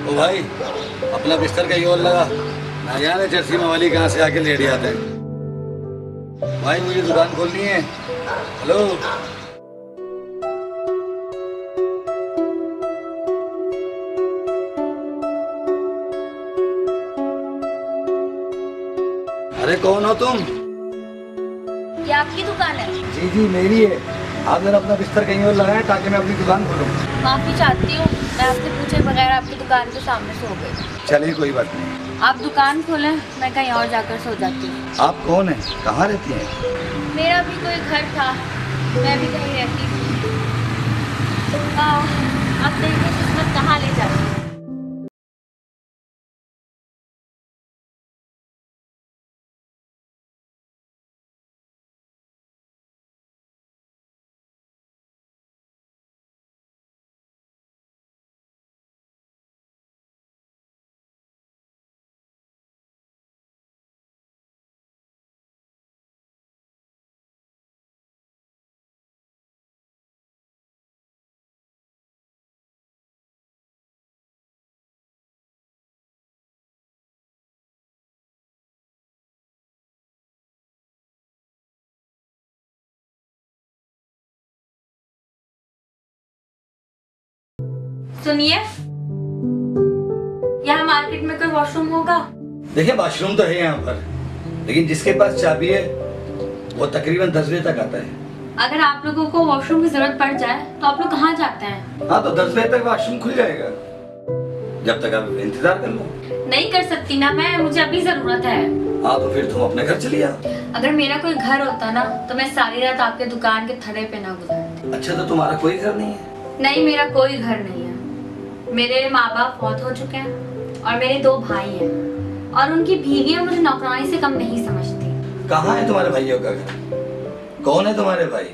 ओ भाई, अपना बिस्तर कहीं और लगा। ना जाने चर्ची में वाली कहाँ से आके लेट जाते हैं। भाई मुझे दुकान खोलनी है। हेलो। अरे कौन हो तुम? ये आपकी दुकान है? जी जी मेरी है। आप जरा अपना बिस्तर कहीं और लगाएं ताकि मैं अपनी दुकान खोलूं। माफी चाहती हूँ, मैं आपसे पूछे बगैर आपकी दुकान के सामने सो गई। चलिए कोई बात नहीं। आप दुकान खोलें, मैं कहीं और जाकर सो जाती हूँ। आप कौन हैं? कहाँ रहती हैं? मेरा भी कोई घर था, मैं भी कहीं रहती थी। अब देखिए किस्मत कहाँ ले जाती है। सुनिए, यहाँ मार्केट में कोई वॉशरूम होगा? देखिए वॉशरूम तो है यहाँ पर, लेकिन जिसके पास चाबी है वो तकरीबन 10 बजे तक आता है। अगर आप लोगों को वॉशरूम की जरूरत पड़ जाए तो आप लोग कहाँ जाते हैं? हाँ तो 10 बजे तक वॉशरूम खुल जाएगा, जब तक आप इंतजार कर लो। नहीं कर सकती ना मैं, मुझे अभी जरूरत है। हाँ तो फिर तुम अपने घर चली आओ। अगर मेरा कोई घर होता ना तो मैं सारी रात आपके दुकान के थड़े पे ना गुजारती। अच्छा तो तुम्हारा कोई घर नहीं है? नहीं, मेरा कोई घर नहीं है। मेरे माँ बाप फौत हो चुके हैं और मेरे 2 भाई हैं और उनकी बीवियां मुझे नौकरानी से कम नहीं समझती। कहाँ है तुम्हारे भाइयों का घर? कौन है तुम्हारे भाई?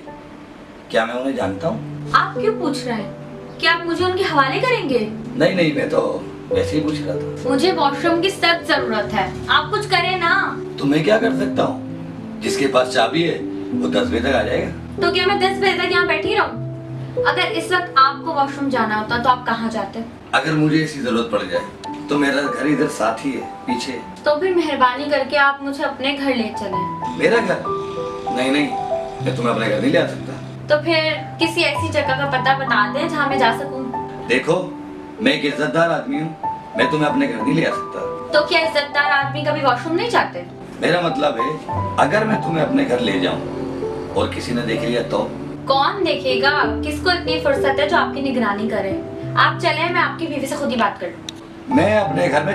क्या मैं उन्हें जानता हूँ? आप क्यों पूछ रहे हैं? क्या आप मुझे उनके हवाले करेंगे? नहीं नहीं, मैं तो वैसे ही पूछ रहा था। मुझे वॉशरूम की सख्त जरूरत है, आप कुछ करें ना। तो मैं क्या कर सकता हूँ? जिसके पास चाबी है वो 10 बजे तक आ जाएगा। तो क्या मैं 10 बजे तक यहाँ बैठी रहूँ? अगर इस वक्त आपको वॉशरूम जाना होता तो आप कहाँ जाते? अगर मुझे ऐसी जरूरत पड़ जाए तो मेरा घर इधर साथ ही है, पीछे। तो फिर मेहरबानी करके आप मुझे अपने घर ले चलें। मेरा घर? नहीं नहीं, मैं तुम्हें अपने घर नहीं ले आ सकता। तो फिर किसी ऐसी जगह का पता बता दें जहाँ मैं जा सकूं। देखो मैं एक इज्जतदार आदमी हूँ, मैं तुम्हें अपने घर नहीं ले आ सकता। तो क्या इज्जतदार आदमी कभी वॉशरूम नहीं जाते? मेरा मतलब है अगर मैं तुम्हें अपने घर ले जाऊँ और किसी ने देख लिया तो? कौन देखेगा? किसको इतनी फुर्सत है जो आपकी निगरानी करे? आप चले, मैं आपकी बीवी से खुद ही बात कर लूं। मैं अपने घर में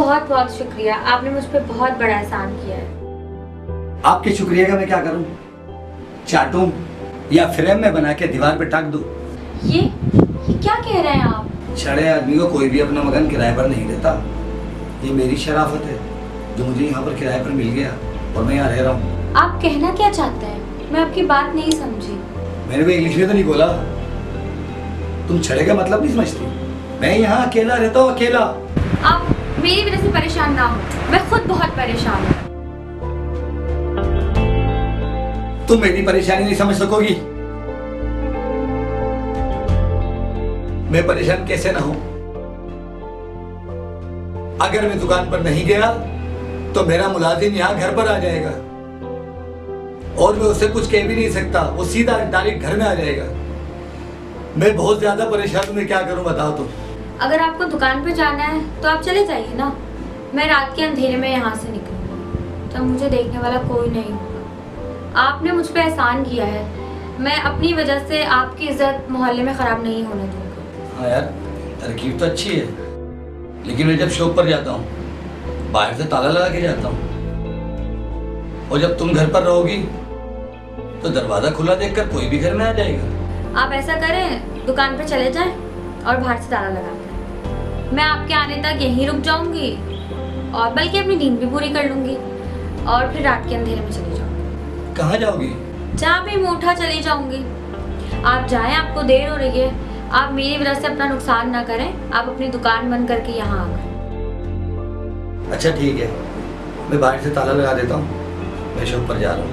बहुत बहुत शुक्रिया, आपने मुझ पर बहुत बड़ा एहसान किया है। आपके शुक्रिया का मैं क्या करूं? चाटूं या फ्रेम में बना के दीवार पे टाक दूं? ये क्या कह रहे हैं आप? छड़े आदमी को कोई भी अपना मकान किराए पर नहीं देता। ये मेरी शराफत है जो मुझे यहाँ पर किराए पर मिल गया और मैं यहाँ रह रहा हूँ। आप कहना क्या चाहते हैं? मैं आपकी बात नहीं समझी। मैंने भी इंग्लिश में तो नहीं बोला। तुम छड़े का मतलब नहीं समझती? मैं यहाँ अकेला रहता हूँ, अकेला। आप मेरी वजह से परेशान ना हो, मैं खुद बहुत परेशान हूँ। तुम मेरी परेशानी नहीं समझ सकोगी। मैं परेशान कैसे ना हूं? अगर मैं दुकान पर नहीं गया तो मेरा मुलाजिम यहाँ घर पर आ जाएगा और मैं उससे कुछ कह भी नहीं सकता। वो सीधा डायरेक्ट घर में आ जाएगा। मैं बहुत ज्यादा परेशान हूं। मैं क्या करूं बताओ तुम। अगर आपको दुकान पे जाना है तो आप चले जाइए ना। मैं रात के अंधेरे में यहाँ से निकलूंगी तब मुझे देखने वाला कोई नहीं होगा। आपने मुझ पर एहसान किया है, मैं अपनी वजह से आपकी इज्जत मोहल्ले में खराब नहीं होने दूंगी। हाँ यार, तरकीब तो अच्छी है, लेकिन मैं जब शॉप पर जाता हूँ बाहर से ताला लगा के जाता हूँ और जब तुम घर पर रहोगी तो दरवाजा खुला देखकर कोई भी घर में आ जाएगा। आप ऐसा करें, दुकान पर चले जाएं और बाहर से ताला लगा दें। मैं आपके आने तक यहीं रुक जाऊंगी और बल्कि अपनी नींद भी पूरी कर लूंगी और फिर रात के अंधेरे में चली जाऊंगी। कहाँ जाओगी? जहाँ भी मैं उठा चली जाऊंगी। आप जाएं, आपको देर हो रही है। आप मेरी वजह से अपना नुकसान ना करें। आप अपनी दुकान बंद करके यहाँ आ गए। अच्छा ठीक है, मैं बाहर से ताला लगा देता हूँ। मैं शॉप पर जा रहा हूँ।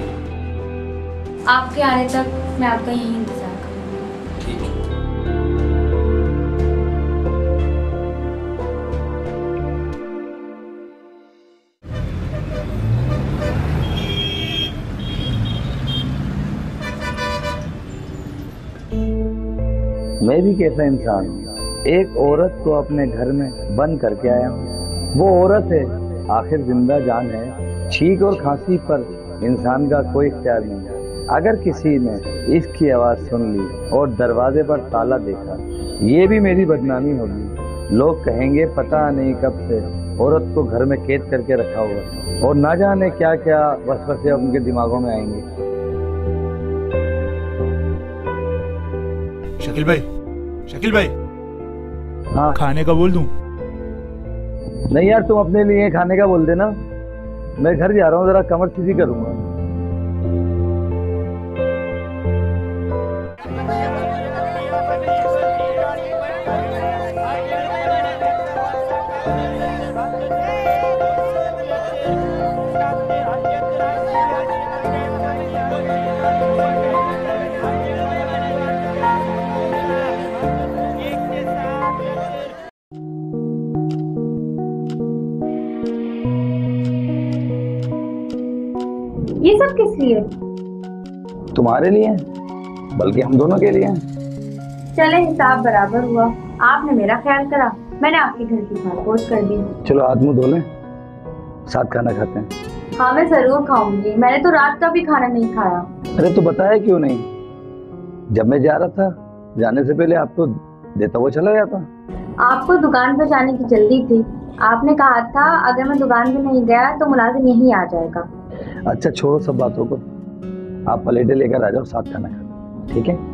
आपके आने तक मैं आपका यहीं इंतजार करूँगी। ठीक है। मैं भी कैसा इंसान हूँ, एक औरत को अपने घर में बंद करके आया हूँ। वो औरत है, आखिर जिंदा जान है। छींक और खांसी पर इंसान का कोई ख्याल नहीं। अगर किसी ने इसकी आवाज़ सुन ली और दरवाजे पर ताला देखा, ये भी मेरी बदनामी होगी। लोग कहेंगे पता नहीं कब से औरत को घर में कैद करके रखा हुआ और ना जाने क्या क्या वसवसे उनके दिमागों में आएंगे। शकील भाई, हाँ, खाने का बोल दूं? नहीं यार, तुम अपने लिए खाने का बोल देना। मैं घर जा रहा हूँ, जरा कमर सीधी करूंगा। ये सब किस लिए? तुम्हारे लिए, बल्कि हम दोनों के लिए। चले, हिसाब बराबर हुआ। आपने मेरा ख्याल करा, मैंने आपके घर की खाना कर दी। चलो हाथ मुंह धो लें, साथ खाना खाते हैं। हाँ, मैं जरूर खाऊंगी। मैंने तो रात का भी खाना नहीं खाया। अरे तो बताया क्यों नहीं? जब मैं जा रहा था, जाने से पहले आपको देता हुआ चला गया था। आपको दुकान पर जाने की जल्दी थी। आपने कहा था अगर मैं दुकान पे नहीं गया तो मुलाजिम यहीं आ जाएगा। अच्छा छोड़ो सब बातों को, आप प्लेटें लेकर आ जाओ, साथ खाना खाते, ठीक है?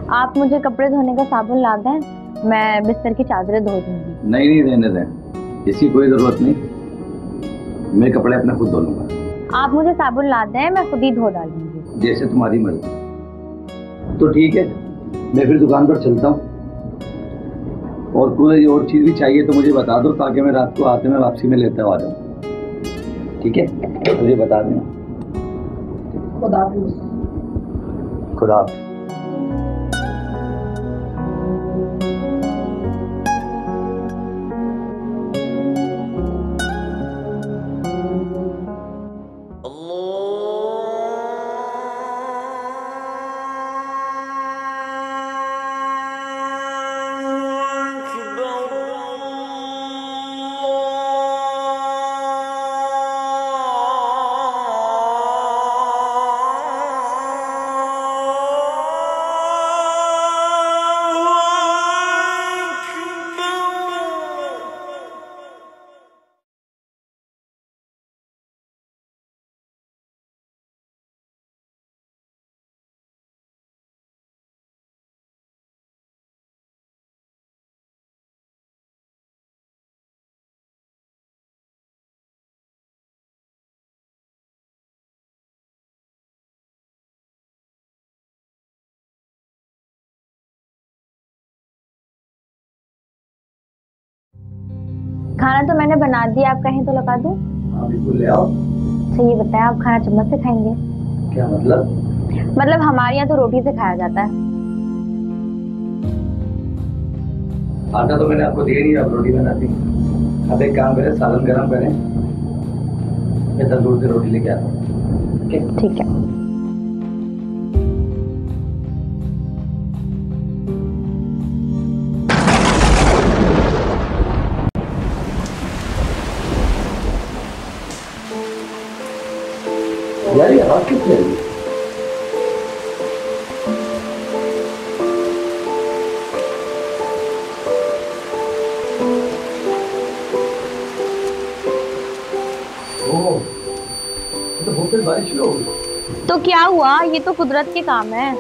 आप मुझे कपड़े धोने का साबुन ला दें, मैं बिस्तर की चादरें धो दूंगी। नहीं रहने दें, इसकी कोई जरूरत नहीं। मैं कपड़े अपने खुद धो लूंगा। आप मुझे साबुन ला दें, मैं खुद ही धो डालूंगी। जैसे तुम्हारी मर्जी। तो ठीक है, मैं फिर दुकान पर चलता हूँ। और कोई और चीज भी चाहिए तो मुझे बता दो, ताकि मैं रात को आते में वापसी में लेते आ जाऊँ। ठीक है, मुझे बता देना। खुदा खुदा। Allah खाना तो मैंने बना दिया, आप कहें तो लगा दूं? हाँ बिल्कुल ले आओ। अच्छा ये बताएं, आप खाना चम्मच से खाएंगे? क्या मतलब? मतलब हमारे यहाँ तो रोटी से खाया जाता है। आटा तो मैंने आपको दिया नहीं, आप रोटी बनाती। अब एक काम करें, सालन गरम करें, मैं तंदूर से रोटी लेके आता हूँ। ठीक है। यार ये आवाज किसने दी? ओह, ये तो बहुत तेज बारिश भी हो गई। तो क्या हुआ, ये तो कुदरत के काम है।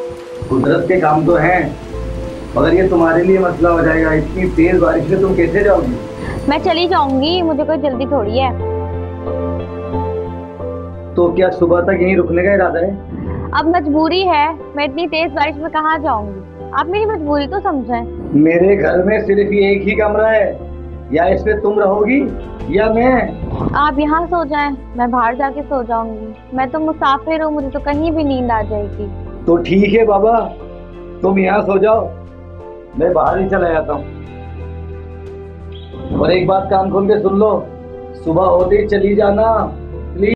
कुदरत के काम तो हैं, मगर ये तुम्हारे लिए मसला हो जाएगा। इतनी तेज बारिश में तुम कैसे जाओगी? मैं चली जाऊंगी, मुझे कोई जल्दी थोड़ी है। तो क्या सुबह तक यहीं रुकने का इरादा है? अब मजबूरी है, मैं इतनी तेज बारिश में कहाँ जाऊंगी। आप मेरी मजबूरी तो समझें। मेरे घर में सिर्फ ये एक ही कमरा है, या इसमें तुम रहोगी या मैं। आप यहाँ सो जाएं, मैं बाहर जाके सो जाऊंगी। मैं तो मुसाफिर हूँ, मुझे तो कहीं भी नींद आ जाएगी। तो ठीक है बाबा, तुम यहाँ सो जाओ, मैं बाहर ही चला जाता हूँ। और एक बात कान खोल के सुन लो, सुबह होते ही चली जाना प्लीज।